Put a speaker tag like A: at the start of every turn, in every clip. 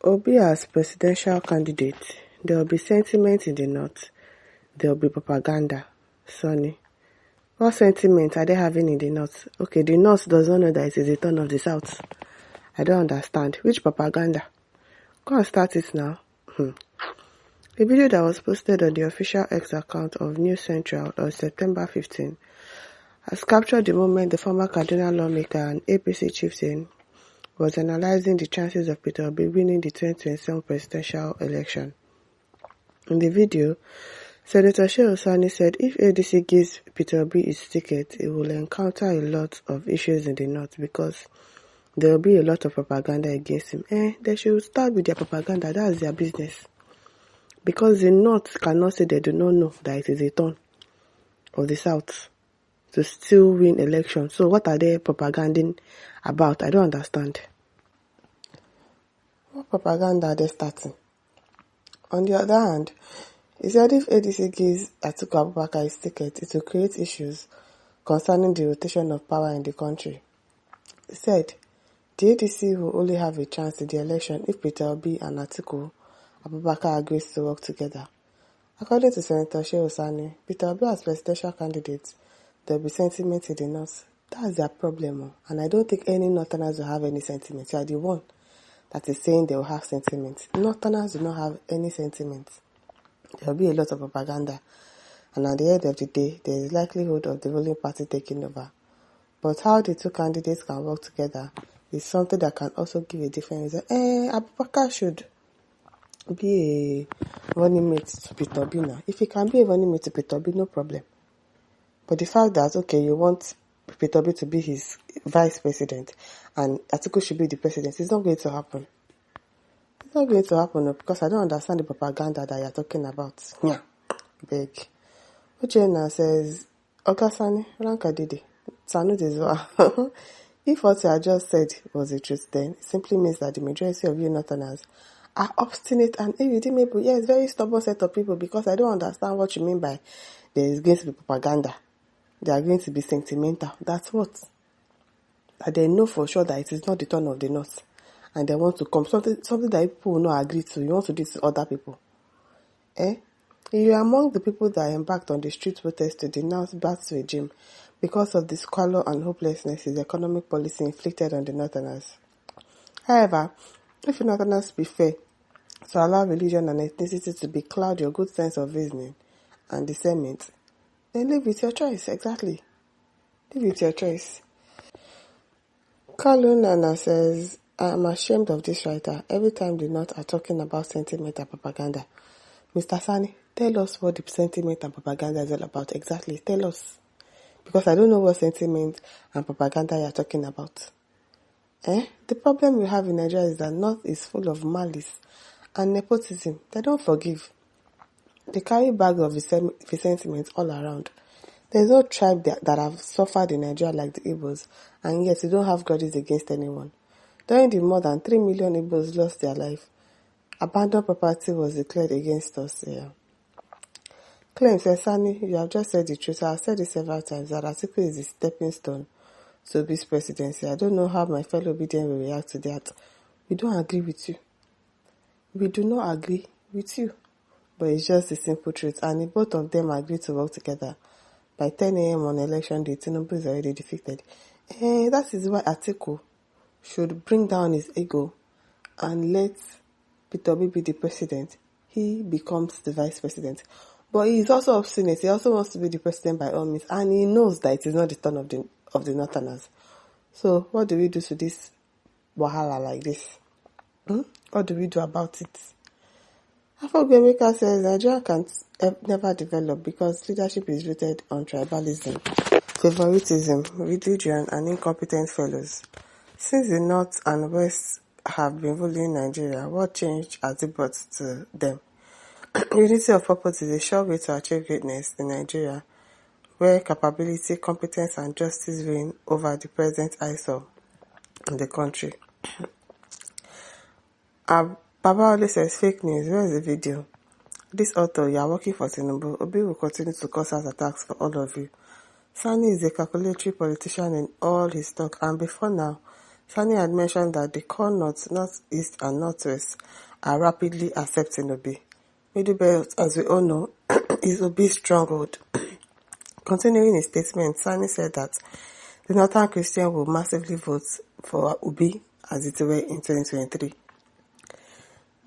A: Obi'S presidential candidate, there will be sentiment in the north, there will be propaganda. Sani. What sentiment are they having in the north? Okay, the north does not know that it is a turn of the south. I don't understand. Which propaganda? Go and start it now. A video that was posted on the official X account of News Central on September 15 has captured the moment the former Kaduna lawmaker and APC chieftain was analyzing the chances of Peter Obi winning the 2027 presidential election. In the video, Senator Sani said if ADC gives Peter Obi his ticket, he will encounter a lot of issues in the north because there will be a lot of propaganda against him. They should start with their propaganda. That's their business. Because the north cannot say they do not know that it is a turn of the south to still win elections. So what are they propaganding about? I don't understand. What propaganda are they starting? On the other hand, he said if ADC gives Atiku Abubakar his ticket, it will create issues concerning the rotation of power in the country. He said the ADC will only have a chance in the election if Peter Obi and Atiku Abubakar agrees to work together. According to Senator Sani, Peter Obi as presidential candidate, there will be sentiment in the north. That's their problem, and I don't think any northerners will have any sentiment. You are the one that is saying they will have sentiment. Northerners do not have any sentiment. There will be a lot of propaganda, and at the end of the day, there is likelihood of the ruling party taking over. But how the two candidates can work together is something that can also give a different result. Abubakar should be a running mate to Peter Obi now. If he can be a running mate to Peter Obi, no problem. But the fact that, okay, you want Peter Obi to be his vice president and Atiku should be the president, it's not going to happen. It's not going to happen because I don't understand the propaganda that you're talking about. Yeah, big. Uchenna says, Sani, Ranka Didi, Sanu Dizwa. If what I just said was the truth, then it simply means that the majority of you northerners are obstinate and irritating people. Yes, very stubborn set of people, because I don't understand what you mean by there is going to be propaganda. They are going to be sentimental. That's what? That they know for sure that it is not the turn of the north. And they want to come. Something that people will not agree to. You want to do to other people. You are among the people that embarked on the street protest to denounce Bats regime because of the squalor and hopelessness his economic policy inflicted on the northerners. However, if you northerners be fair to allow religion and ethnicity to cloud your good sense of reasoning and discernment, then live with your choice. Exactly. Live with your choice. Kalu Nana says, I am ashamed of this writer. Every time the North are talking about sentiment and propaganda. Mr. Sani, tell us what the sentiment and propaganda is all about. Exactly. Tell us. Because I don't know what sentiment and propaganda you are talking about. The problem we have in Nigeria is that North is full of malice and nepotism. They don't forgive. They carry bags of resentment all around. There is no tribe that have suffered in Nigeria like the Igbos, and yet they don't have grudges against anyone. During the more than 3 million Igbos lost their life, abandoned property was declared against us. Claims, Sani, you have just said the truth. I have said it several times that Atiku is the stepping stone to Obi's presidency. I don't know how my fellow Obedient will react to that. We don't agree with you. We do not agree with you. But it's just the simple truth. And if both of them agree to work together, by 10 a.m. on election day, Tinubu is already defeated. That is why Atiku should bring down his ego and let Peter Obi be the president. He becomes the vice president. But he is also obstinate. He also wants to be the president by all means. And he knows that it is not the turn of the northerners. So what do we do to this wahala like this? What do we do about it? Afogwemeka says Nigeria can never develop because leadership is rooted on tribalism, favoritism, religion, and incompetent fellows. Since the North and West have been ruling Nigeria, what change has it brought to them? Unity of purpose is a sure way to achieve greatness in Nigeria, where capability, competence, and justice reign over the present eyesore in the country. Baba always says fake news. Where is the video? This author, you are working for Tinubu. Obi will continue to cause out attacks for all of you. Sani is a calculatory politician in all his talk, and before now, Sani had mentioned that the core north, northeast, and northwest are rapidly accepting Obi. Middle Belt, as we all know, is Obi's stronghold. Continuing his statement, Sani said that the northern Christian will massively vote for Obi as it were in 2023.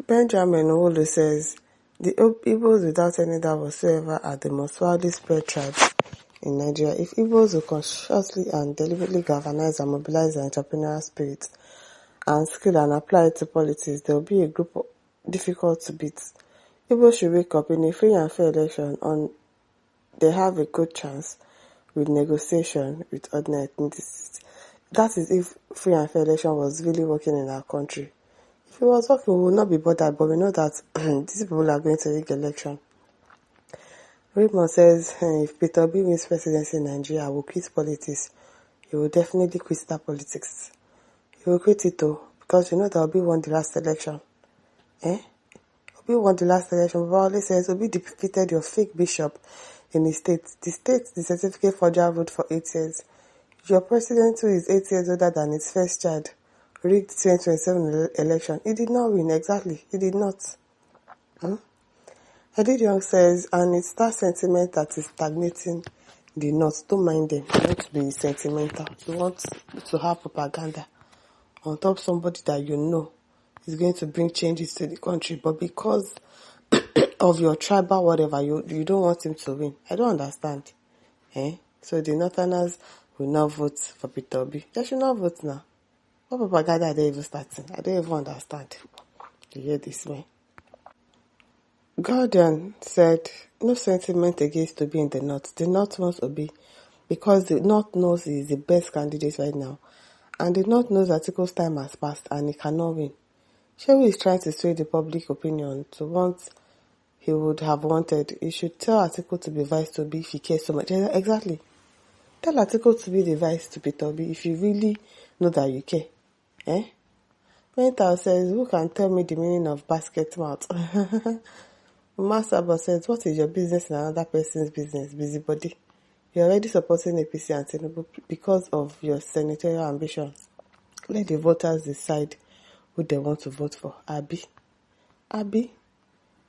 A: Benjamin Owolo says, the Igbos without any doubt whatsoever are the most widely spread tribes in Nigeria. If Igbos will consciously and deliberately galvanize and mobilize their entrepreneurial spirit and skill and apply it to politics, there will be a group difficult to beat. Igbos should wake up. In a free and fair election, they have a good chance with negotiation with ordinary ethnicities. That is if free and fair election was really working in our country. If it was working, we would not be bothered, but we know that these people are going to rig election. Raymond says, if Peter Obi wins presidency in Nigeria, I will quit politics. He will definitely quit that politics. He will quit it though, because you know that Obi won the last election. Obi won the last election. Probably says Obi defeated your fake bishop in his state. The certificate forger ruled for 8 years. Your president, who is 8 years older than his first child, rigged 2027 election. He did not win, exactly. He did not. Edith Young says, and it's that sentiment that is stagnating the North. Don't mind them. You want to be sentimental. You want to have propaganda on top of somebody that you know is going to bring changes to the country. But because of your tribal whatever, you don't want him to win. I don't understand. So the Northerners will not vote for Peter Obi. They should not vote now. What propaganda are they even starting? I don't even understand. You hear this, man? Guardian said, no sentiment against Obi in the North. The North wants Obi because the North knows he is the best candidate right now. And the North knows Atiku's time has passed and he cannot win. Shehu is trying to sway the public opinion to what he would have wanted. He should tell Atiku to be vice to Obi if he cares so much. Exactly. Tell Atiku to be the vice to Peter Obi if you really know that you care. Mental says, who can tell me the meaning of basket mouth? Masaba says, what is your business in another person's business? Busybody. You're already supporting APC and Tinubu because of your senatorial ambitions. Let the voters decide who they want to vote for. Abi.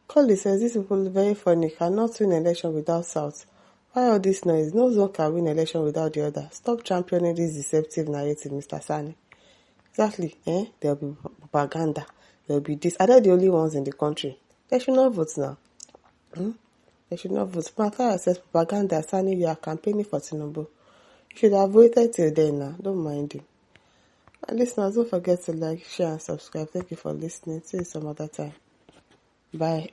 A: Colley says, these people are very funny. Cannot win election without South. Why all this noise? No zone can win election without the other. Stop championing this deceptive narrative, Mr. Sani. Exactly. There'll be propaganda. There'll be this. Are they the only ones in the country? They should not vote now. They should not vote. Matara says propaganda. Sani, you are campaigning for Tinubu. You should have waited till then now. Don't mind him. And listeners, don't forget to like, share, and subscribe. Thank you for listening. See you some other time. Bye.